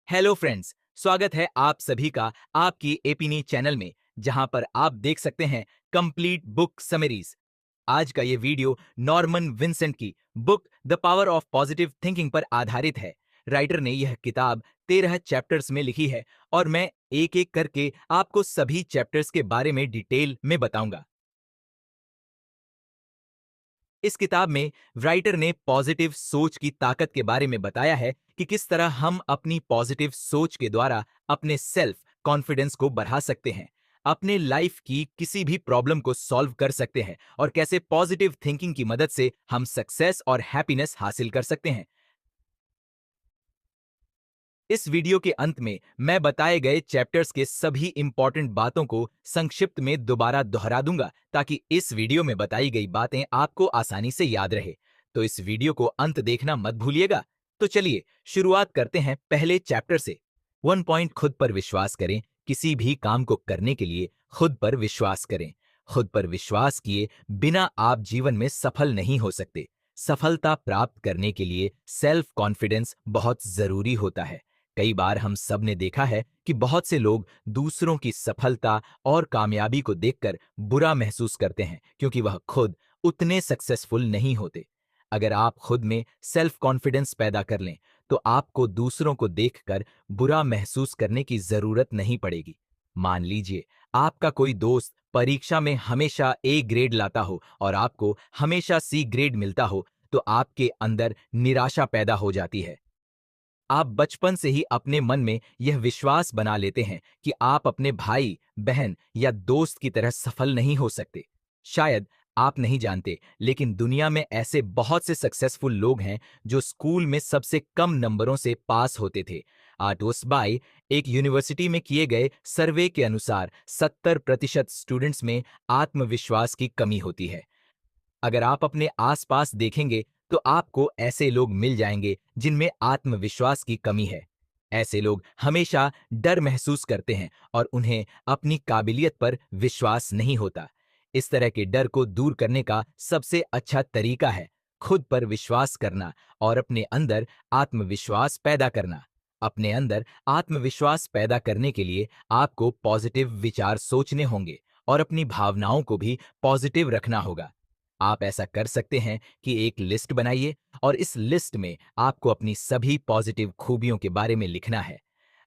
Hello friends, स्वागत है आप सभी का आपकी एपीनी चैनल में, जहां पर आप देख सकते हैं कंप्लीट बुक समरीज। आज का ये वीडियो नॉर्मन विंसेंट की book the power of positive thinking पर आधारित है। राइटर ने यह किताब 13 चैप्टर्स में लिखी है और मैं एक एक करके आपको सभी चैप्टर्स के बारे में डिटेल में बताऊंगा। इस किताब में राइटर ने पॉजिटिव सोच की ताकत के बारे में बताया है कि किस तरह हम अपनी पॉजिटिव सोच के द्वारा अपने सेल्फ कॉन्फिडेंस को बढ़ा सकते हैं, अपने लाइफ की किसी भी प्रॉब्लम को सॉल्व कर सकते हैं और कैसे पॉजिटिव थिंकिंग की मदद से हम सक्सेस और हैप्पीनेस हासिल कर सकते हैं। इस वीडियो के अंत में मैं बताए गए चैप्टर्स के सभी इंपॉर्टेंट बातों को संक्षिप्त में दोबारा दोहरा दूंगा ताकि इस वीडियो में बताई गई बातें आपको आसानी से याद रहे। तो इस वीडियो को अंत देखना मत भूलिएगा। तो चलिए शुरुआत करते हैं पहले चैप्टर से। 1 पॉइंट, खुद पर विश्वास करें। किसी भी काम को करने के लिए खुद पर विश्वास करें। खुद पर विश्वास किए बिना आप जीवन में सफल नहीं हो सकते। सफलता प्राप्त करने के लिए सेल्फ कॉन्फिडेंस बहुत जरूरी होता है। कई बार हम सब ने देखा है कि बहुत से लोग दूसरों की सफलता और कामयाबी को देखकर बुरा महसूस करते हैं क्योंकि वह खुद उतने सक्सेसफुल नहीं होते। अगर आप खुद में सेल्फ कॉन्फिडेंस पैदा कर लें तो आपको दूसरों को देखकर बुरा महसूस करने की जरूरत नहीं पड़ेगी। मान लीजिए आपका कोई दोस्त परीक्षा में हमेशा ए ग्रेड लाता हो और आपको हमेशा सी ग्रेड मिलता हो, तो आपके अंदर निराशा पैदा हो जाती है। आप बचपन से ही अपने मन में यह विश्वास बना लेते हैं कि आप अपने भाई, बहन या दोस्त की तरह सफल नहीं हो सकते। शायद आप नहीं जानते, लेकिन दुनिया में ऐसे बहुत से सक्सेसफुल लोग हैं जो स्कूल में सबसे कम नंबरों से पास होते थे। आटोसबाई एक यूनिवर्सिटी में किए गए सर्वे के अनुसार 70% स्टूडेंट्स में आत्मविश्वास की कमी होती है। अगर आप अपने आसपास देखेंगे तो आपको ऐसे लोग मिल जाएंगे जिनमें आत्मविश्वास की कमी है। ऐसे लोग हमेशा डर महसूस करते हैं और उन्हें अपनी काबिलियत पर विश्वास नहीं होता। इस तरह के डर को दूर करने का सबसे अच्छा तरीका है खुद पर विश्वास करना और अपने अंदर आत्मविश्वास पैदा करना। अपने अंदर आत्मविश्वास पैदा करने के लिए आपको पॉजिटिव विचार सोचने होंगे और अपनी भावनाओं को भी पॉजिटिव रखना होगा। आप ऐसा कर सकते हैं कि एक लिस्ट बनाइए और इस लिस्ट में आपको अपनी सभी पॉजिटिव खूबियों के बारे में लिखना है।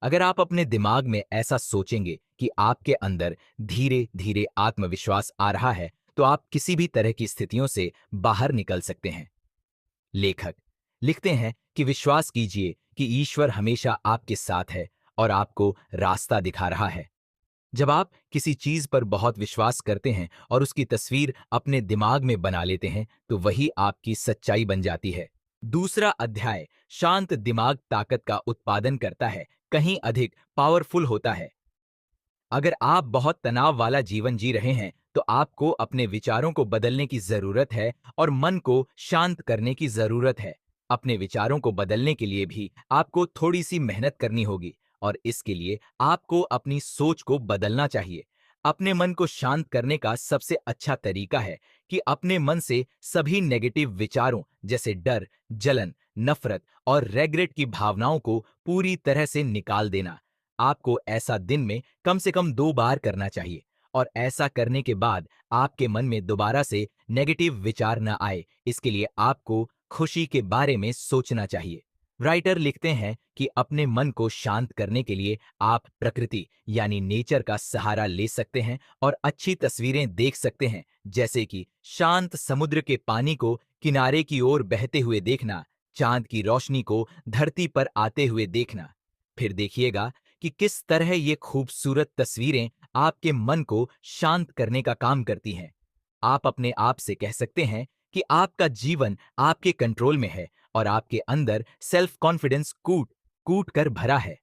अगर आप अपने दिमाग में ऐसा सोचेंगे कि आपके अंदर धीरे धीरे आत्मविश्वास आ रहा है, तो आप किसी भी तरह की स्थितियों से बाहर निकल सकते हैं। लेखक लिखते हैं कि विश्वास कीजिए कि ईश्वर हमेशा आपके साथ है और आपको रास्ता दिखा रहा है। जब आप किसी चीज पर बहुत विश्वास करते हैं और उसकी तस्वीर अपने दिमाग में बना लेते हैं, तो वही आपकी सच्चाई बन जाती है। दूसरा अध्याय, शांत दिमाग ताकत का उत्पादन करता है, कहीं अधिक पावरफुल होता है। अगर आप बहुत तनाव वाला जीवन जी रहे हैं, तो आपको अपने विचारों को बदलने की जरूरत है और मन को शांत करने की जरूरत है। अपने विचारों को बदलने के लिए भी आपको थोड़ी सी मेहनत करनी होगी और इसके लिए आपको अपनी सोच को बदलना चाहिए। अपने मन को शांत करने का सबसे अच्छा तरीका है कि अपने मन से सभी नेगेटिव विचारों जैसे डर, जलन, नफरत और रेग्रेट की भावनाओं को पूरी तरह से निकाल देना। आपको ऐसा दिन में कम से कम 2 बार करना चाहिए और ऐसा करने के बाद आपके मन में दोबारा से नेगेटिव विचार न आए, इसके लिए आपको खुशी के बारे में सोचना चाहिए। राइटर लिखते हैं कि अपने मन को शांत करने के लिए आप प्रकृति यानी नेचर का सहारा ले सकते हैं और अच्छी तस्वीरें देख सकते हैं, जैसे कि शांत समुद्र के पानी को किनारे की ओर बहते हुए देखना, चांद की रोशनी को धरती पर आते हुए देखना। फिर देखिएगा कि किस तरह ये खूबसूरत तस्वीरें आपके मन को शांत करने का काम करती हैं। आप अपने आप से कह सकते हैं कि आपका जीवन आपके कंट्रोल में है और आपके अंदर सेल्फ कॉन्फिडेंस कूट कूट कर भरा है।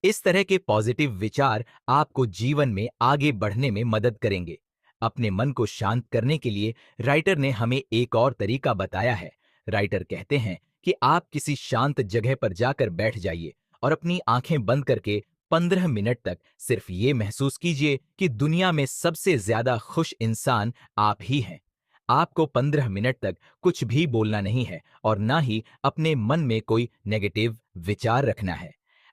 इस तरह के पॉजिटिव विचार आपको जीवन में आगे बढ़ने में मदद करेंगे। अपने मन को शांत करने के लिए राइटर ने हमें एक और तरीका बताया है। राइटर कहते हैं कि आप किसी शांत जगह पर जाकर बैठ जाइए और अपनी आंखें बंद करके 15 मिनट तक सिर्फ ये महसूस कीजिए कि दुनिया में सबसे ज्यादा खुश इंसान आप ही हैं। आपको 15 मिनट तक कुछ भी बोलना नहीं है और ना ही अपने मन में कोई नेगेटिव विचार रखना है।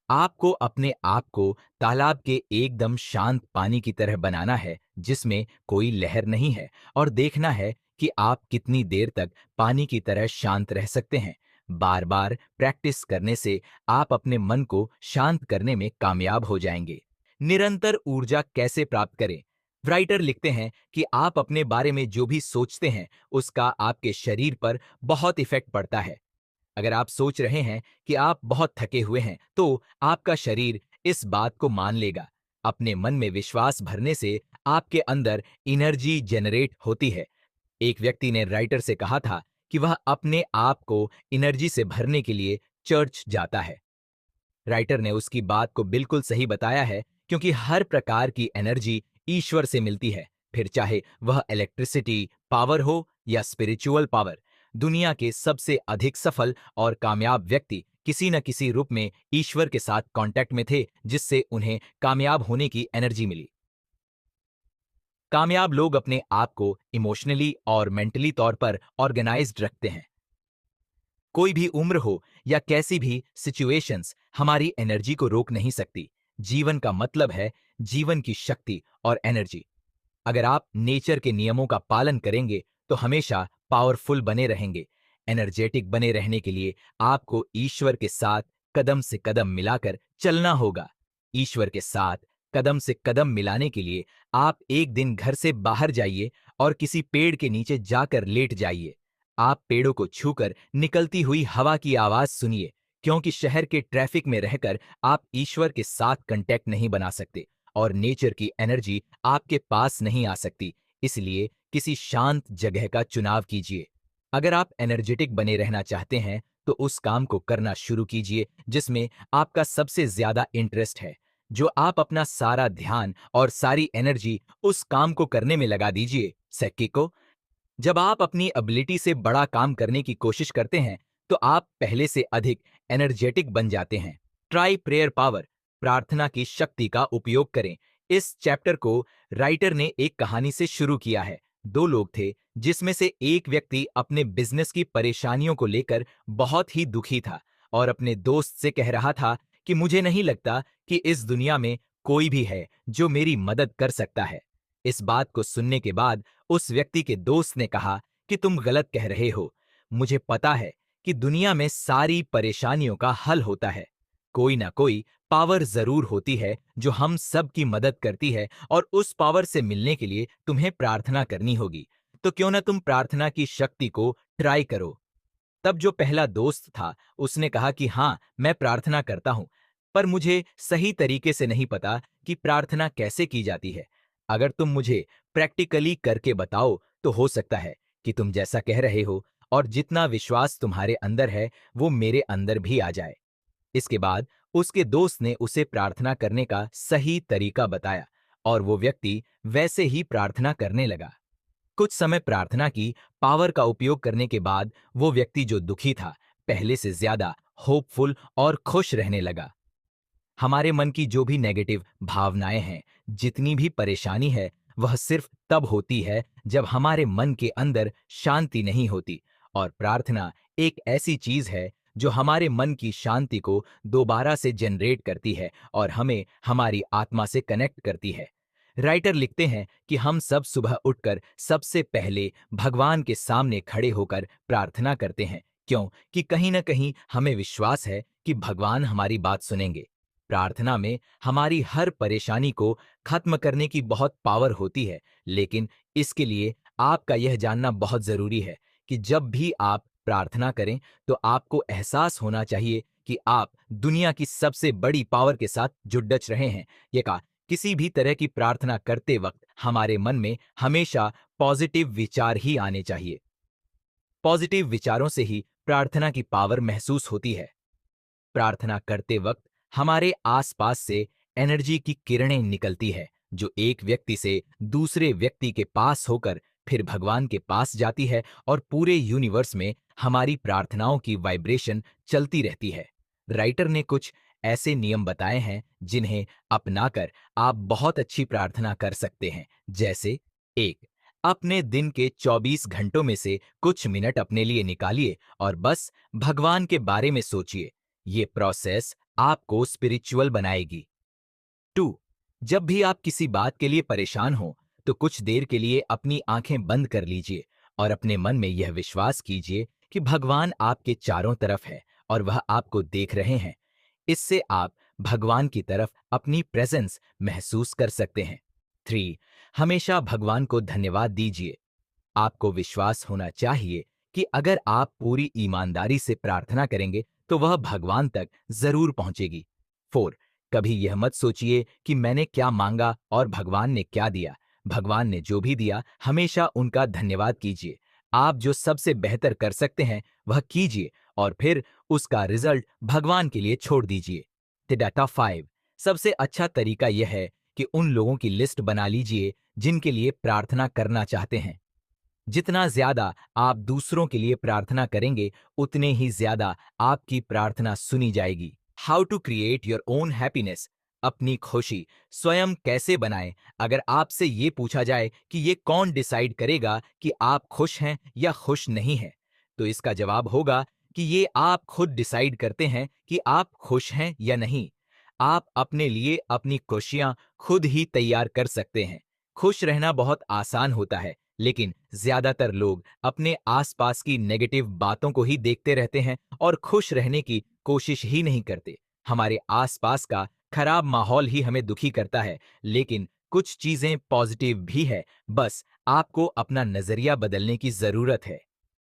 आपको अपने आप को तालाब के एकदम शांत पानी की तरह बनाना है, जिसमें कोई लहर नहीं है, और देखना है कि आप कितनी देर तक पानी की तरह शांत रह सकते हैं। बार बार प्रैक्टिस करने से आप अपने मन को शांत करने में कामयाब हो जाएंगे। निरंतर ऊर्जा कैसे प्राप्त करें? राइटर लिखते हैं कि आप अपने बारे में जो भी सोचते हैं, उसका आपके शरीर पर बहुत इफेक्ट पड़ता है। अगर आप सोच रहे हैं कि आप बहुत थके हुए हैं, तो आपका शरीर इस बात को मान लेगा। अपने मन में विश्वास भरने से आपके अंदर एनर्जी जनरेट होती है। एक व्यक्ति ने राइटर से कहा था कि वह अपने आप को एनर्जी से भरने के लिए चर्च जाता है। राइटर ने उसकी बात को बिल्कुल सही बताया है, क्योंकि हर प्रकार की एनर्जी ईश्वर से मिलती है, फिर चाहे वह इलेक्ट्रिसिटी पावर हो या स्पिरिचुअल पावर। दुनिया के सबसे अधिक सफल और कामयाब व्यक्ति किसी न किसी रूप में ईश्वर के साथ कांटेक्ट में थे, जिससे उन्हें कामयाब होने की एनर्जी मिली। कामयाब लोग अपने आप को इमोशनली और मेंटली तौर पर ऑर्गेनाइज्ड रखते हैं। कोई भी उम्र हो या कैसी भी सिचुएशंस हमारी एनर्जी को रोक नहीं सकती। जीवन का मतलब है जीवन की शक्ति और एनर्जी। अगर आप नेचर के नियमों का पालन करेंगे तो हमेशा पावरफुल बने रहेंगे। एनर्जेटिक बने रहने के लिए आपको ईश्वर के साथ कदम से कदम मिलाकर चलना होगा। ईश्वर के साथ कदम से कदम मिलाने के लिए आप एक दिन घर से बाहर जाइए और किसी पेड़ के नीचे जाकर लेट जाइए। आप पेड़ों को छूकर निकलती हुई हवा की आवाज सुनिए, क्योंकि शहर के ट्रैफिक में रहकर आप ईश्वर के साथ कांटेक्ट नहीं बना सकते और नेचर की एनर्जी आपके पास नहीं आ सकती। इसलिए किसी शांत जगह का चुनाव कीजिए। अगर आप एनर्जेटिक बने रहना चाहते हैं तो उस काम को करना शुरू कीजिए जिसमें आपका सबसे ज्यादा इंटरेस्ट है। जो आप अपना सारा ध्यान और सारी एनर्जी उस काम को करने में लगा दीजिए। सेक्किको, जब आप अपनी एबिलिटी से बड़ा काम करने की कोशिश करते हैं तो आप पहले से अधिक एनर्जेटिक बन जाते हैं। ट्राई प्रेयर पावर, प्रार्थना की शक्ति का उपयोग करें। इस चैप्टर को राइटर ने एक कहानी से शुरू किया है। दो लोग थे, जिसमें से एक व्यक्ति अपने बिजनेस की परेशानियों को लेकर बहुत ही दुखी था और अपने दोस्त से कह रहा था कि मुझे नहीं लगता कि इस दुनिया में कोई भी है जो मेरी मदद कर सकता है। इस बात को सुनने के बाद उस व्यक्ति के दोस्त ने कहा कि तुम गलत कह रहे हो। मुझे पता है कि दुनिया में सारी परेशानियों का हल होता है। कोई ना कोई पावर जरूर होती है जो हम सब की मदद करती है, और उस पावर से मिलने के लिए तुम्हें प्रार्थना करनी होगी। तो क्यों ना तुम प्रार्थना की शक्ति को ट्राई करो। तब जो पहला दोस्त था उसने कहा कि हाँ, मैं प्रार्थना करता हूं, पर मुझे सही तरीके से नहीं पता कि प्रार्थना कैसे की जाती है। अगर तुम मुझे प्रैक्टिकली करके बताओ तो हो सकता है कि तुम जैसा कह रहे हो और जितना विश्वास तुम्हारे अंदर है वो मेरे अंदर भी आ जाए। इसके बाद उसके दोस्त ने उसे प्रार्थना करने का सही तरीका बताया और वो व्यक्ति वैसे ही प्रार्थना करने लगा। कुछ समय प्रार्थना की पावर का उपयोग करने के बाद वो व्यक्ति जो दुखी था, पहले से ज्यादा होपफुल और खुश रहने लगा। हमारे मन की जो भी नेगेटिव भावनाएं हैं, जितनी भी परेशानी है, वह सिर्फ तब होती है जब हमारे मन के अंदर शांति नहीं होती। और प्रार्थना एक ऐसी चीज है जो हमारे मन की शांति को दोबारा से जनरेट करती है और हमें हमारी आत्मा से कनेक्ट करती है। राइटर लिखते हैं कि हम सब सुबह उठकर सबसे पहले भगवान के सामने खड़े होकर प्रार्थना करते हैं, क्यों कि कहीं ना कहीं हमें विश्वास है कि भगवान हमारी बात सुनेंगे। प्रार्थना में हमारी हर परेशानी को खत्म करने की बहुत पावर होती है, लेकिन इसके लिए आपका यह जानना बहुत जरूरी है कि जब भी आप प्रार्थना करें तो आपको एहसास होना चाहिए कि आप दुनिया की सबसे बड़ी पावर के साथ जुड़ डच रहे हैं। ये कहा, किसी भी तरह की प्रार्थना करते वक्त हमारे मन में हमेशा पॉजिटिव विचार ही आने चाहिए। पॉजिटिव विचारों से ही प्रार्थना की पावर महसूस होती है। प्रार्थना करते वक्त हमारे आसपास से एनर्जी की किरणें निकलती है, जो एक व्यक्ति से दूसरे व्यक्ति के पास होकर फिर भगवान के पास जाती है और पूरे यूनिवर्स में हमारी प्रार्थनाओं की वाइब्रेशन चलती रहती है। राइटर ने कुछ ऐसे नियम बताए हैं जिन्हें अपनाकर आप बहुत अच्छी प्रार्थना कर सकते हैं। जैसे, एक, अपने दिन के 24 घंटों में से कुछ मिनट अपने लिए निकालिए और बस भगवान के बारे में सोचिए। ये प्रोसेस आपको स्पिरिचुअल बनाएगी। 2. जब भी आप किसी बात के लिए परेशान हो तो कुछ देर के लिए अपनी आंखें बंद कर लीजिए और अपने मन में यह विश्वास कीजिए कि भगवान आपके चारों तरफ है और वह आपको देख रहे हैं। इससे आप भगवान की तरफ अपनी प्रेजेंस महसूस कर सकते हैं। 3. हमेशा भगवान को धन्यवाद दीजिए। आपको विश्वास होना चाहिए कि अगर आप पूरी ईमानदारी से प्रार्थना करेंगे तो वह भगवान तक जरूर पहुंचेगी। 4. कभी यह मत सोचिए कि मैंने क्या मांगा और भगवान ने क्या दिया। भगवान ने जो भी दिया हमेशा उनका धन्यवाद कीजिए। आप जो सबसे बेहतर कर सकते हैं वह कीजिए और फिर उसका रिजल्ट भगवान के लिए छोड़ दीजिए। डाटा 5. सबसे अच्छा तरीका यह है कि उन लोगों की लिस्ट बना लीजिए जिनके लिए प्रार्थना करना चाहते हैं। जितना ज्यादा आप दूसरों के लिए प्रार्थना करेंगे उतने ही ज्यादा आपकी प्रार्थना सुनी जाएगी। How to create your own happiness. अपनी खुशी स्वयं कैसे बनाएं। अगर आपसे ये पूछा जाए कि ये कौन डिसाइड करेगा कि आप खुश हैं या खुश नहीं हैं, तो इसका जवाब होगा कि ये आप खुद डिसाइड करते हैं कि आप खुश हैं या नहीं। आप अपने लिए अपनी खुशियां खुद ही तैयार कर सकते हैं। खुश रहना बहुत आसान होता है, लेकिन ज्यादातर लोग अपने आसपास की नेगेटिव बातों को ही देखते रहते हैं और खुश रहने की कोशिश ही नहीं करते। हमारे आसपास का खराब माहौल ही हमें दुखी करता है, लेकिन कुछ चीजें पॉजिटिव भी है। बस आपको अपना नजरिया बदलने की जरूरत है।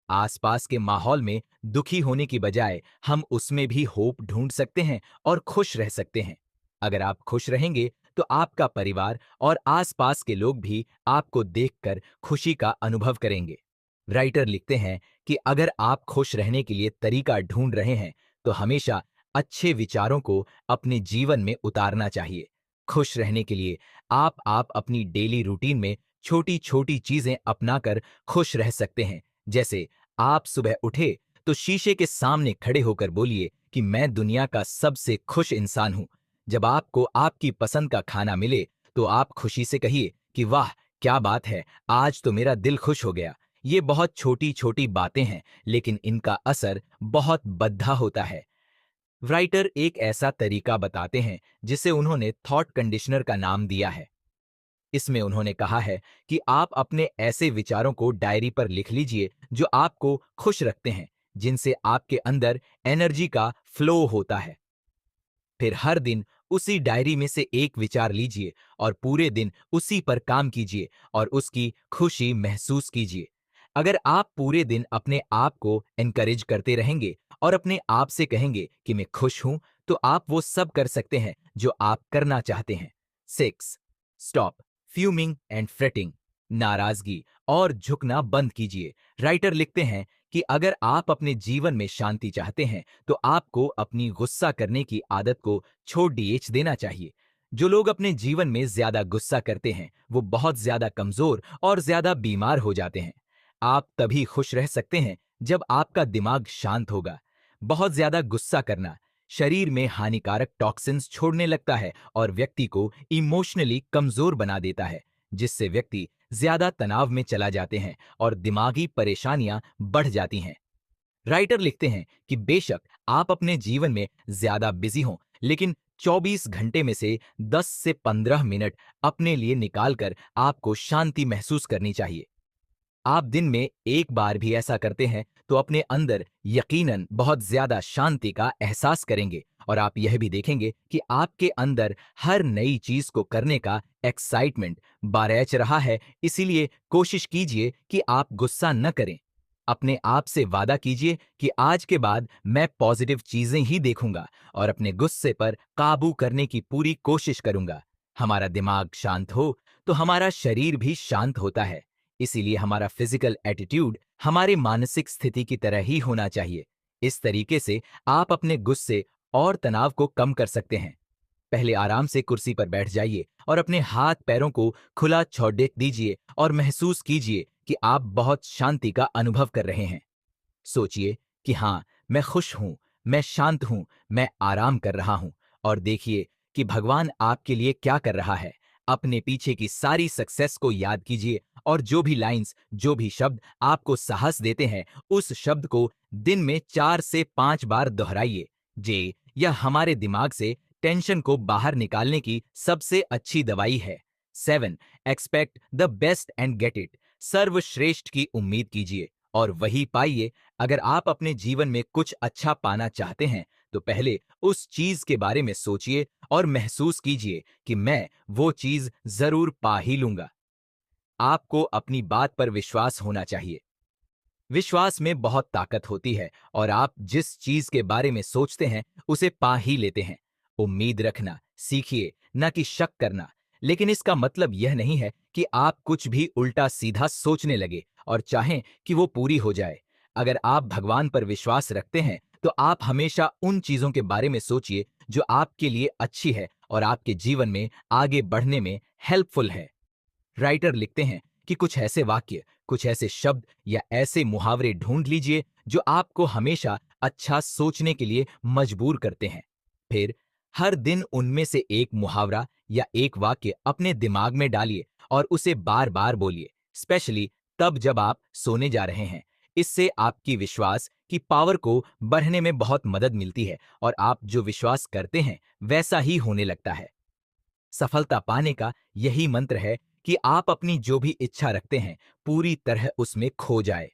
आसपास के माहौल में दुखी होने की बजाय हम उसमें भी होप ढूंढ सकते हैं और खुश रह सकते हैं। अगर आप खुश रहेंगे तो आपका परिवार और आसपास के लोग भी आपको देखकर खुशी का अनुभव करेंगे। राइटर लिखते हैं कि अगर आप खुश रहने के लिए तरीका ढूंढ रहे हैं तो हमेशा अच्छे विचारों को अपने जीवन में उतारना चाहिए। खुश रहने के लिए आप अपनी डेली रूटीन में छोटी छोटी चीजें अपनाकर खुश रह सकते हैं। जैसे आप सुबह उठे तो शीशे के सामने खड़े होकर बोलिए कि मैं दुनिया का सबसे खुश इंसान हूं। जब आपको आपकी पसंद का खाना मिले तो आप खुशी से कहिए कि वाह क्या बात है, आज तो मेरा दिल खुश हो गया। ये बहुत छोटी छोटी बातें हैं, लेकिन इनका असर बहुत बद्धा होता है। राइटर एक ऐसा तरीका बताते हैं जिसे उन्होंने थॉट कंडीशनर का नाम दिया है। इसमें उन्होंने कहा है कि आप अपने ऐसे विचारों को डायरी पर लिख लीजिए जो आपको खुश रखते हैं, जिनसे आपके अंदर एनर्जी का फ्लो होता है। फिर हर दिन उसी डायरी में से एक विचार लीजिए और पूरे दिन उसी पर काम कीजिए और उसकी खुशी महसूस कीजिए। अगर आप पूरे दिन अपने आप को एनकरेज करते रहेंगे और अपने आप से कहेंगे कि मैं खुश हूं, तो आप वो सब कर सकते हैं जो आप करना चाहते हैं। 6. Stop fuming and fretting. नाराजगी और झुकना बंद कीजिए। राइटर लिखते हैं कि अगर आप अपने जीवन में शांति चाहते हैं तो आपको अपनी गुस्सा करने की आदत को छोड़ देना चाहिए। जो लोग अपने जीवन में ज्यादा गुस्सा करते हैं वो बहुत ज्यादा कमजोर और ज्यादा बीमार हो जाते हैं। आप तभी खुश रह सकते हैं जब आपका दिमाग शांत होगा। बहुत ज्यादा गुस्सा करना शरीर में हानिकारक टॉक्सिन्स छोड़ने लगता है और व्यक्ति को इमोशनली कमजोर बना देता है, जिससे व्यक्ति ज्यादा तनाव में चला जाते हैं और दिमागी परेशानियां बढ़ जाती हैं। राइटर लिखते हैं कि बेशक आप अपने जीवन में ज्यादा बिजी हों, लेकिन 24 घंटे में से 10 से 15 मिनट अपने लिए निकालकर आपको शांति महसूस करनी चाहिए। आप दिन में एक बार भी ऐसा करते हैं तो अपने अंदर यकीनन बहुत ज्यादा शांति का एहसास करेंगे और आप यह भी देखेंगे कि आपके अंदर हर नई चीज को करने का एक्साइटमेंट बारैच रहा है। इसीलिए कोशिश कीजिए कि आप गुस्सा न करें। अपने आप से वादा कीजिए कि आज के बाद मैं पॉजिटिव चीजें ही देखूंगा और अपने गुस्से पर काबू करने की पूरी कोशिश करूंगा। हमारा दिमाग शांत हो तो हमारा शरीर भी शांत होता है। इसीलिए हमारा फिजिकल एटीट्यूड हमारी मानसिक स्थिति की तरह ही होना चाहिए। इस तरीके से आप अपने गुस्से और तनाव को कम कर सकते हैं। पहले आराम से कुर्सी पर बैठ जाइए और अपने हाथ पैरों को खुला छोड़ दीजिए और महसूस कीजिए कि आप बहुत शांति का अनुभव कर रहे हैं। सोचिए कि हाँ, मैं खुश हूं, मैं शांत हूं, मैं आराम कर रहा हूं और देखिए कि भगवान आपके लिए क्या कर रहा है। अपने पीछे की सारी सक्सेस को याद कीजिए और जो भी लाइंस, जो भी शब्द आपको साहस देते हैं, उस शब्द को दिन में 4 से 5 बार दोहराइए। जे यह हमारे दिमाग से टेंशन को बाहर निकालने की सबसे अच्छी दवाई है। 7. Expect the best and get it. सर्वश्रेष्ठ की उम्मीद कीजिए और वही पाइए। अगर आप अपने जीवन में कुछ अच्छा पाना चाहते हैं तो पहले उस चीज के बारे में सोचिए और महसूस कीजिए कि मैं वो चीज जरूर पा ही लूंगा। आपको अपनी बात पर विश्वास होना चाहिए। विश्वास में बहुत ताकत होती है और आप जिस चीज के बारे में सोचते हैं उसे पा ही लेते हैं। उम्मीद रखना सीखिए, न कि शक करना। लेकिन इसका मतलब यह नहीं है कि आप कुछ भी उल्टा सीधा सोचने लगे और चाहें कि वो पूरी हो जाए। अगर आप भगवान पर विश्वास रखते हैं तो आप हमेशा उन चीजों के बारे में सोचिए जो आपके लिए अच्छी है और आपके जीवन में आगे बढ़ने में हेल्पफुल है। राइटर लिखते हैं कि कुछ ऐसे वाक्य, कुछ ऐसे शब्द या ऐसे मुहावरे ढूंढ लीजिए जो आपको हमेशा अच्छा सोचने के लिए मजबूर करते हैं। फिर हर दिन उनमें से एक मुहावरा या एक वाक्य अपने दिमाग में डालिए और उसे बार बार बोलिए, स्पेशली तब जब आप सोने जा रहे हैं। इससे आपकी विश्वास की पावर को बढ़ने में बहुत मदद मिलती है और आप जो विश्वास करते हैं वैसा ही होने लगता है। सफलता पाने का यही मंत्र है कि आप अपनी जो भी इच्छा रखते हैं पूरी तरह उसमें खो जाए।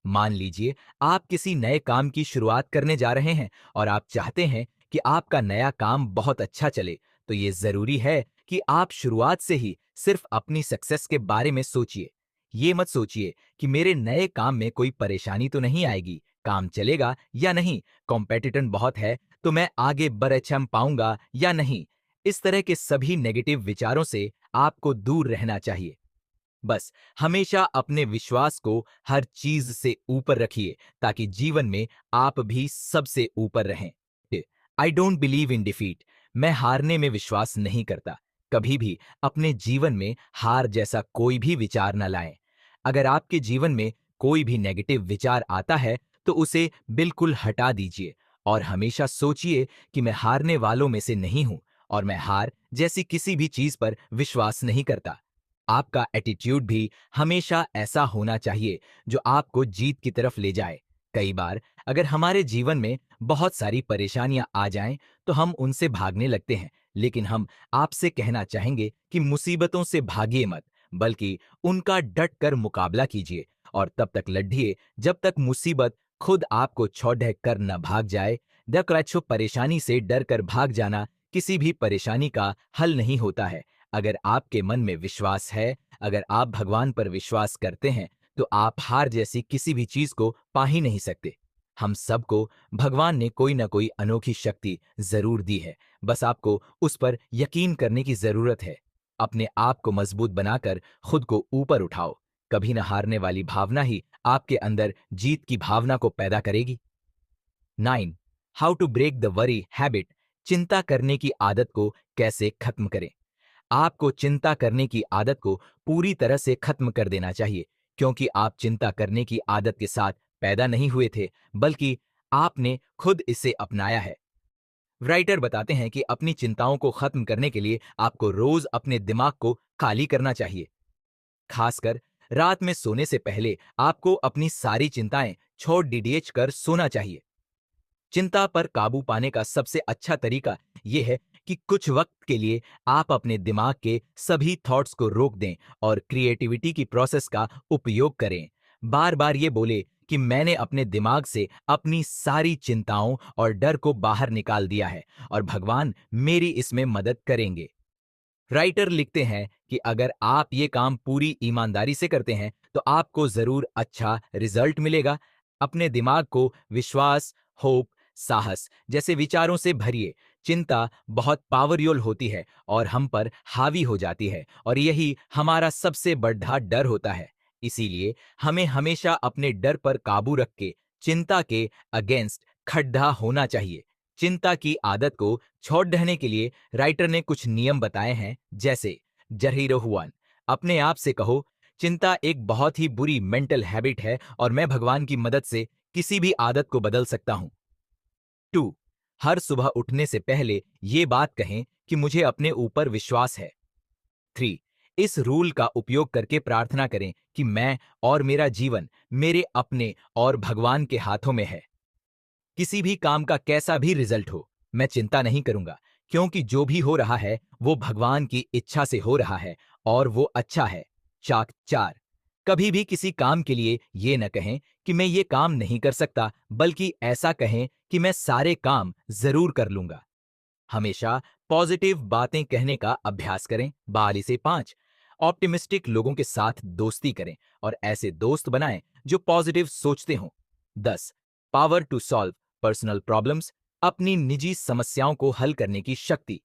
मान लीजिए आप किसी नए काम की शुरुआत करने जा रहे हैं और आप चाहते हैं कि आपका नया काम बहुत अच्छा चले, तो ये जरूरी है कि आप शुरुआत से ही सिर्फ अपनी सक्सेस के बारे में सोचिए। ये मत सोचिए कि मेरे नए काम में कोई परेशानी तो नहीं आएगी, काम चलेगा या नहीं, कॉम्पिटिशन बहुत है तो मैं आगे बढ़ पाऊंगा या नहीं। इस तरह के सभी नेगेटिव विचारों से आपको दूर रहना चाहिए। बस हमेशा अपने विश्वास को हर चीज से ऊपर रखिए ताकि जीवन में आप भी सबसे ऊपर रहें। I don't believe in defeat. मैं हारने में विश्वास नहीं करता। कभी भी अपने जीवन में हार जैसा कोई भी विचार न लाएं। अगर आपके जीवन में कोई भी नेगेटिव विचार आता है तो उसे बिल्कुल हटा दीजिए और हमेशा सोचिए कि मैं हारने वालों में से नहीं हूं और मैं हार जैसी किसी भी चीज पर विश्वास नहीं करता। आपका एटीट्यूड भी हमेशा ऐसा होना चाहिए जो आपको जीत की तरफ ले जाए। कई बार अगर हमारे जीवन में बहुत सारी परेशानियां आ जाएं तो हम उनसे भागने लगते हैं, लेकिन हम आपसे कहना चाहेंगे कि मुसीबतों से भागिए मत, बल्कि उनका डट कर मुकाबला कीजिए और तब तक लड़िए जब तक मुसीबत खुद आपको छोड़ कर न भाग जाए। देखो, परेशानी से डर कर भाग जाना किसी भी परेशानी का हल नहीं होता है। अगर आपके मन में विश्वास है, अगर आप भगवान पर विश्वास करते हैं, तो आप हार जैसी किसी भी चीज को पा ही नहीं सकते। हम सबको भगवान ने कोई ना कोई अनोखी शक्ति जरूर दी है, बस आपको उस पर यकीन करने की जरूरत है। अपने आप को मजबूत बनाकर खुद को ऊपर उठाओ। कभी न हारने वाली भावना ही आपके अंदर जीत की भावना को पैदा करेगी। 9. How to break the worry habit. चिंता करने की आदत को कैसे खत्म करें। आपको चिंता करने की आदत को पूरी तरह से खत्म कर देना चाहिए, क्योंकि आप चिंता करने की आदत के साथ पैदा नहीं हुए थे, बल्कि आपने खुद इसे अपनाया है। राइटर बताते हैं कि अपनी चिंताओं को खत्म करने के लिए आपको रोज अपने दिमाग को खाली करना चाहिए। खासकर रात में सोने से पहले आपको अपनी सारी चिंताएं छोड़ डीडीएच कर सोना चाहिए। चिंता पर काबू पाने का सबसे अच्छा तरीका यह है कि कुछ वक्त के लिए आप अपने दिमाग के सभी थॉट्स को रोक दें और क्रिएटिविटी की प्रोसेस का उपयोग करें। बार बार ये बोले कि मैंने अपने दिमाग से अपनी सारी चिंताओं और डर को बाहर निकाल दिया है और भगवान मेरी इसमें मदद करेंगे। राइटर लिखते हैं कि अगर आप ये काम पूरी ईमानदारी से करते हैं तो आपको जरूर अच्छा रिजल्ट मिलेगा। अपने दिमाग को विश्वास, होप, साहस जैसे विचारों से भरिए। चिंता बहुत पावरफुल होती है और हम पर हावी हो जाती है और यही हमारा सबसे बड़ा डर होता है। इसीलिए हमें हमेशा अपने डर पर काबू रख के चिंता के अगेंस्ट खड़ा होना चाहिए। चिंता की आदत को छोड़ने के लिए राइटर ने कुछ नियम बताए हैं, जैसे जहीरो हुआ, अपने आप से कहो चिंता एक बहुत ही बुरी मेंटल हैबिट है और मैं भगवान की मदद से किसी भी आदत को बदल सकता हूं। 2. हर सुबह उठने से पहले ये बात कहें कि मुझे अपने ऊपर विश्वास है। 3. इस रूल का उपयोग करके प्रार्थना करें कि मैं और मेरा जीवन मेरे अपने और भगवान के हाथों में है। किसी भी काम का कैसा भी रिजल्ट हो, मैं चिंता नहीं करूंगा, क्योंकि जो भी हो रहा है वो भगवान की इच्छा से हो रहा है और वो अच्छा है। चाक 4। कभी भी किसी काम के लिए ये न कहें कि मैं ये काम नहीं कर सकता, बल्कि ऐसा कहें कि मैं सारे काम जरूर कर लूंगा। हमेशा पॉजिटिव बातें कहने का अभ्यास करें। 42 से 5। ऑप्टिमिस्टिक लोगों के साथ दोस्ती करें और ऐसे दोस्त बनाएं जो पॉजिटिव सोचते हों। 10। Power to solve personal problems, अपनी निजी समस्याओं को हल करने की शक्ति।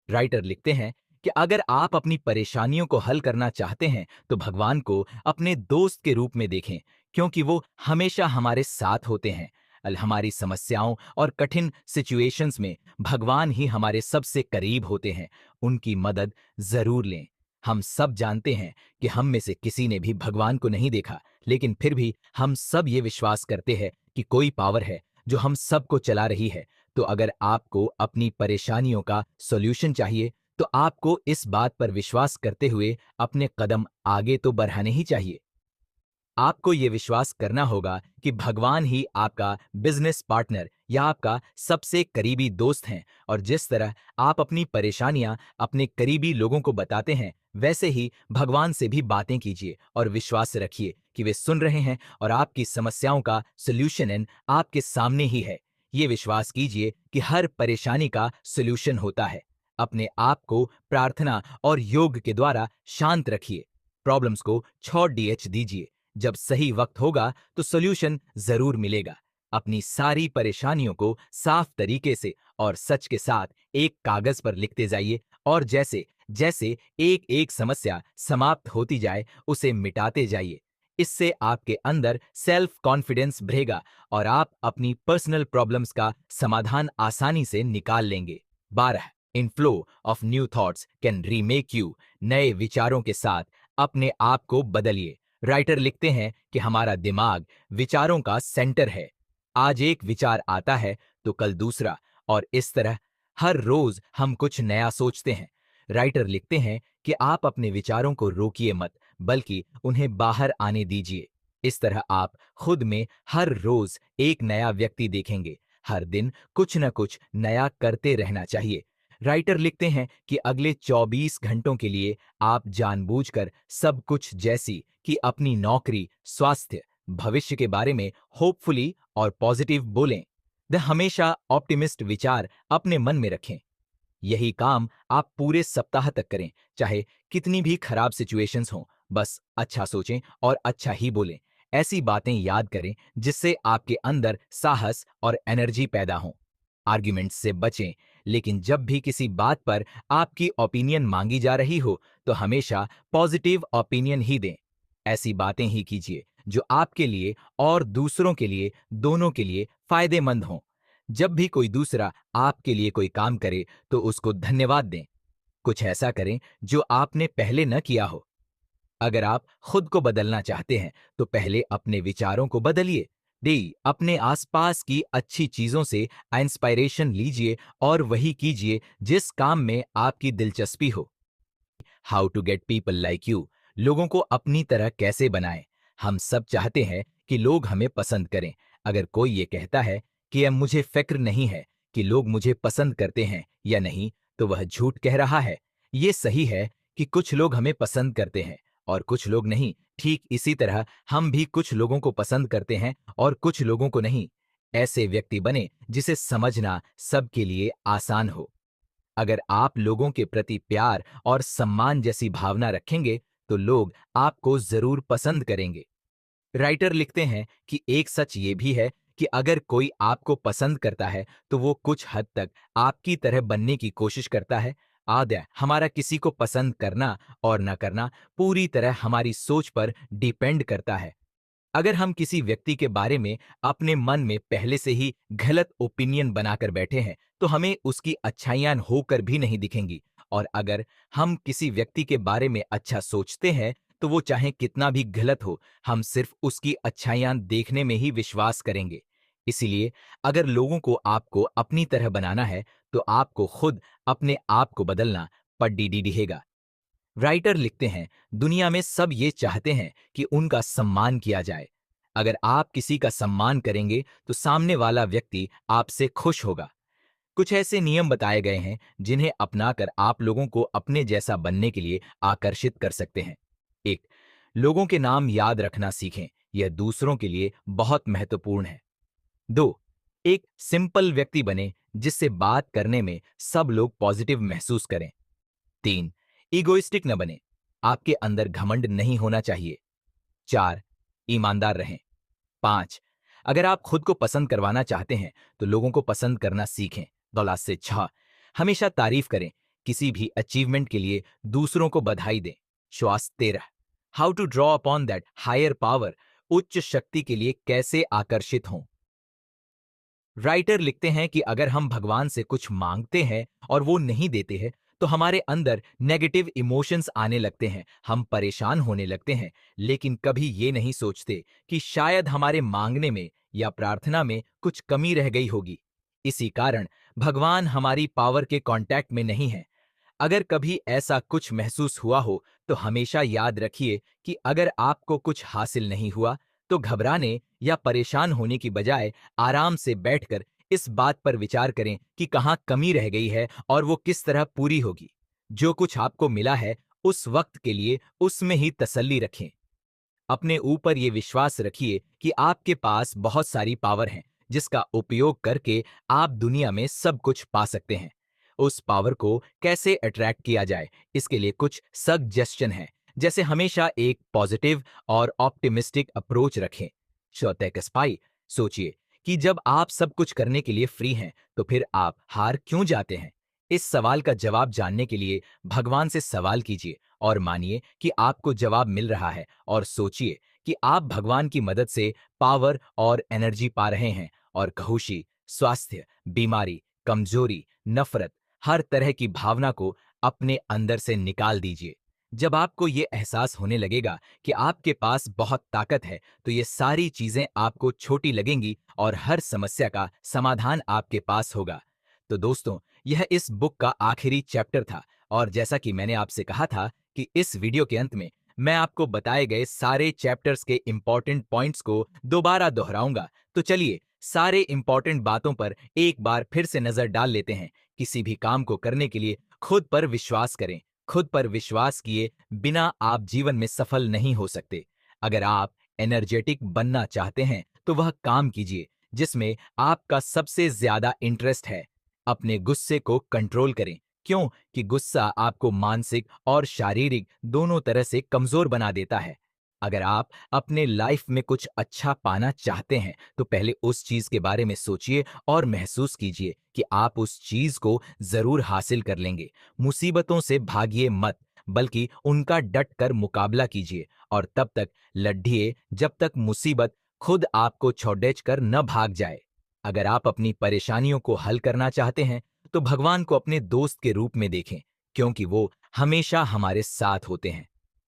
राइटर लिखते हैं कि अगर आप अपनी परेशानियों को हल करना चाहते हैं तो भगवान को अपने दोस्त के रूप में देखें, क्योंकि वो हमेशा हमारे साथ होते हैं। हमारी समस्याओं और कठिन सिचुएशंस में भगवान ही हमारे सबसे करीब होते हैं। उनकी मदद जरूर लें। हम सब जानते हैं कि हम में से किसी ने भी भगवान को नहीं देखा, लेकिन फिर भी हम सब ये विश्वास करते हैं कि कोई पावर है जो हम सबको चला रही है। तो अगर आपको अपनी परेशानियों का सॉल्यूशन चाहिए, तो आपको इस बात पर विश्वास करते हुए अपने कदम आगे तो बढ़ाने ही चाहिए। आपको ये विश्वास करना होगा कि भगवान ही आपका बिजनेस पार्टनर या आपका सबसे करीबी दोस्त हैं, और जिस तरह आप अपनी परेशानियां अपने करीबी लोगों को बताते हैं, वैसे ही भगवान से भी बातें कीजिए और विश्वास रखिए कि वे सुन रहे हैं और आपकी समस्याओं का सॉल्यूशन आपके सामने ही है। ये विश्वास कीजिए कि हर परेशानी का सॉल्यूशन होता है। अपने आप को प्रार्थना और योग के द्वारा शांत रखिए। प्रॉब्लम्स को छोड़ दीजिए। जब सही वक्त होगा तो सॉल्यूशन जरूर मिलेगा। अपनी सारी परेशानियों को साफ तरीके से और सच के साथ एक कागज पर लिखते जाइए, और जैसे जैसे एक एक समस्या समाप्त होती जाए उसे मिटाते जाइए। इससे आपके अंदर सेल्फ कॉन्फिडेंस बढ़ेगा और आप अपनी पर्सनल प्रॉब्लम्स का समाधान आसानी से निकाल लेंगे। 12। In flow of new thoughts can remake you. नए विचारों के साथ अपने आप को बदलिए। राइटर लिखते हैं कि हमारा दिमाग विचारों का सेंटर है। आज एक विचार आता है तो कल दूसरा, और इस तरह हर रोज हम कुछ नया सोचते हैं। राइटर लिखते हैं कि आप अपने विचारों को रोकिए मत, बल्कि उन्हें बाहर आने दीजिए। इस तरह आप खुद में हर रोज एक नया व्यक्ति देखेंगे। हर दिन कुछ न कुछ नया करते रहना चाहिए। राइटर लिखते हैं कि अगले 24 घंटों के लिए आप जानबूझकर सब कुछ, जैसी कि अपनी नौकरी, स्वास्थ्य, भविष्य के बारे में होपफुली और पॉजिटिव बोलें। द हमेशा ऑप्टिमिस्ट विचार अपने मन में रखें। यही काम आप पूरे सप्ताह तक करें, चाहे कितनी भी खराब सिचुएशंस हों। बस अच्छा सोचें और अच्छा ही बोलें। ऐसी बातें याद करें जिससे आपके अंदर साहस और एनर्जी पैदा हो। आर्ग्यूमेंट्स से बचें, लेकिन जब भी किसी बात पर आपकी ओपिनियन मांगी जा रही हो तो हमेशा पॉजिटिव ओपिनियन ही दें। ऐसी बातें ही कीजिए जो आपके लिए और दूसरों के लिए, दोनों के लिए फायदेमंद हों। जब भी कोई दूसरा आपके लिए कोई काम करे तो उसको धन्यवाद दें। कुछ ऐसा करें जो आपने पहले न किया हो। अगर आप खुद को बदलना चाहते हैं तो पहले अपने विचारों को बदलिए। अपने आसपास की अच्छी चीजों से इंस्पायरेशन लीजिए और वही कीजिए जिस काम में आपकी दिलचस्पी हो। How to get people like you. लोगों को अपनी तरह कैसे बनाएं। हम सब चाहते हैं कि लोग हमें पसंद करें। अगर कोई ये कहता है कि अब मुझे फिक्र नहीं है कि लोग मुझे पसंद करते हैं या नहीं, तो वह झूठ कह रहा है। ये सही है कि कुछ लोग हमें पसंद करते हैं और कुछ लोग नहीं। ठीक इसी तरह हम भी कुछ लोगों को पसंद करते हैं और कुछ लोगों को नहीं। ऐसे व्यक्ति बने जिसे समझना सबके लिए आसान हो। अगर आप लोगों के प्रति प्यार और सम्मान जैसी भावना रखेंगे तो लोग आपको जरूर पसंद करेंगे। राइटर लिखते हैं कि एक सच ये भी है कि अगर कोई आपको पसंद करता है तो वो कुछ हद तक आपकी तरह बनने की कोशिश करता है। आद्य हमारा किसी को पसंद करना और न करना पूरी तरह हमारी सोच पर डिपेंड करता है। अगर हम किसी व्यक्ति के बारे में अपने मन में पहले से ही गलत ओपिनियन बनाकर बैठे हैं तो हमें उसकी अच्छाइयां होकर भी नहीं दिखेंगी। और अगर हम किसी व्यक्ति के बारे में अच्छा सोचते हैं तो वो चाहे कितना भी गलत हो, हम सिर्फ उसकी अच्छाइयां देखने में ही विश्वास करेंगे। इसीलिए अगर लोगों को आपको अपनी तरह बनाना है तो आपको खुद अपने आप को बदलना पड्डी डीडीहेगा। राइटर लिखते हैं, दुनिया में सब ये चाहते हैं कि उनका सम्मान किया जाए। अगर आप किसी का सम्मान करेंगे तो सामने वाला व्यक्ति आपसे खुश होगा। कुछ ऐसे नियम बताए गए हैं जिन्हें अपनाकर आप लोगों को अपने जैसा बनने के लिए आकर्षित कर सकते हैं। एक, लोगों के नाम याद रखना सीखें, यह दूसरों के लिए बहुत महत्वपूर्ण है। दो, एक सिंपल व्यक्ति बने जिससे बात करने में सब लोग पॉजिटिव महसूस करें। तीन, इगोइस्टिक न बने, आपके अंदर घमंड नहीं होना चाहिए। चार, ईमानदार रहें। पांच, अगर आप खुद को पसंद करवाना चाहते हैं तो लोगों को पसंद करना सीखें। दौलात से छह, हमेशा तारीफ करें, किसी भी अचीवमेंट के लिए दूसरों को बधाई दें। श्वास 13, how to draw upon that higher power, उच्च शक्ति के लिए कैसे आकर्षित हों। राइटर लिखते हैं कि अगर हम भगवान से कुछ मांगते हैं और वो नहीं देते हैं तो हमारे अंदर नेगेटिव इमोशंस आने लगते हैं, हम परेशान होने लगते हैं, लेकिन कभी ये नहीं सोचते कि शायद हमारे मांगने में या प्रार्थना में कुछ कमी रह गई होगी। इसी कारण भगवान हमारी पावर के कांटेक्ट में नहीं है। अगर कभी ऐसा कुछ महसूस हुआ हो तो हमेशा याद रखिए कि अगर आपको कुछ हासिल नहीं हुआ तो घबराने या परेशान होने की बजाय आराम से बैठकर इस बात पर विचार करें कि कहाँ कमी रह गई है और वो किस तरह पूरी होगी। जो कुछ आपको मिला है उस वक्त के लिए उसमें ही तसल्ली रखें। अपने ऊपर ये विश्वास रखिए कि आपके पास बहुत सारी पावर है जिसका उपयोग करके आप दुनिया में सब कुछ पा सकते हैं। उस पावर को कैसे अट्रैक्ट किया जाए, इसके लिए कुछ सजेशन है। जैसे हमेशा एक पॉजिटिव और ऑप्टिमिस्टिक अप्रोच रखें। स्पाई, सोचिए कि जब आप सब कुछ करने के लिए फ्री हैं तो फिर आप हार क्यों जाते हैं। इस सवाल का जवाब जानने के लिए भगवान से सवाल कीजिए और मानिए कि आपको जवाब मिल रहा है, और सोचिए कि आप भगवान की मदद से पावर और एनर्जी पा रहे हैं और खुशी, स्वास्थ्य, बीमारी, कमजोरी, नफरत, हर तरह की भावना को अपने अंदर से निकाल दीजिए। जब आपको ये एहसास होने लगेगा कि आपके पास बहुत ताकत है तो ये सारी चीजें आपको छोटी लगेंगी और हर समस्या का समाधान आपके पास होगा। तो दोस्तों, यह इस बुक का आखिरी चैप्टर था और जैसा कि मैंने आपसे कहा था कि इस वीडियो के अंत में मैं आपको बताए गए सारे चैप्टर्स के इंपॉर्टेंट पॉइंट्स को दोबारा दोहराऊंगा। तो चलिए सारे इंपॉर्टेंट बातों पर एक बार फिर से नजर डाल लेते हैं। किसी भी काम को करने के लिए खुद पर विश्वास करें। खुद पर विश्वास किए बिना आप जीवन में सफल नहीं हो सकते। अगर आप एनर्जेटिक बनना चाहते हैं तो वह काम कीजिए जिसमें आपका सबसे ज्यादा इंटरेस्ट है। अपने गुस्से को कंट्रोल करें, क्यों कि गुस्सा आपको मानसिक और शारीरिक दोनों तरह से कमजोर बना देता है। अगर आप अपने लाइफ में कुछ अच्छा पाना चाहते हैं तो पहले उस चीज के बारे में सोचिए और महसूस कीजिए कि आप उस चीज को जरूर हासिल कर लेंगे। मुसीबतों से भागिए मत, बल्कि उनका डट कर मुकाबला कीजिए और तब तक लड़िए जब तक मुसीबत खुद आपको छोड़ेच कर न भाग जाए। अगर आप अपनी परेशानियों को हल करना चाहते हैं तो भगवान को अपने दोस्त के रूप में देखें, क्योंकि वो हमेशा हमारे साथ होते हैं।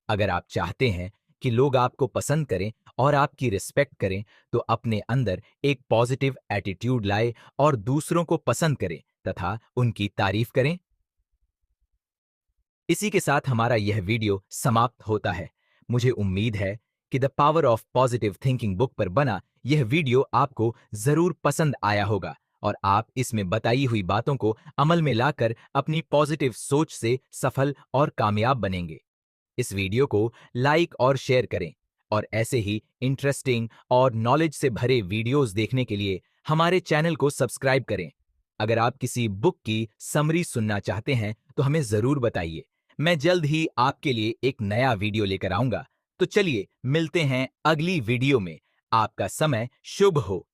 अगर आप चाहते हैं कि लोग आपको पसंद करें और आपकी रिस्पेक्ट करें तो अपने अंदर एक पॉजिटिव एटीट्यूड लाए और दूसरों को पसंद करें तथा उनकी तारीफ करें। इसी के साथ हमारा यह वीडियो समाप्त होता है। मुझे उम्मीद है कि the power of positive thinking book पर बना यह वीडियो आपको जरूर पसंद आया होगा और आप इसमें बताई हुई बातों को अमल में लाकर अपनी पॉजिटिव सोच से सफल और कामयाब बनेंगे। इस वीडियो को लाइक और शेयर करें और ऐसे ही इंटरेस्टिंग और नॉलेज से भरे वीडियोस देखने के लिए हमारे चैनल को सब्सक्राइब करें। अगर आप किसी बुक की समरी सुनना चाहते हैं तो हमें जरूर बताइए। मैं जल्द ही आपके लिए एक नया वीडियो लेकर आऊंगा। तो चलिए मिलते हैं अगली वीडियो में। आपका समय शुभ हो।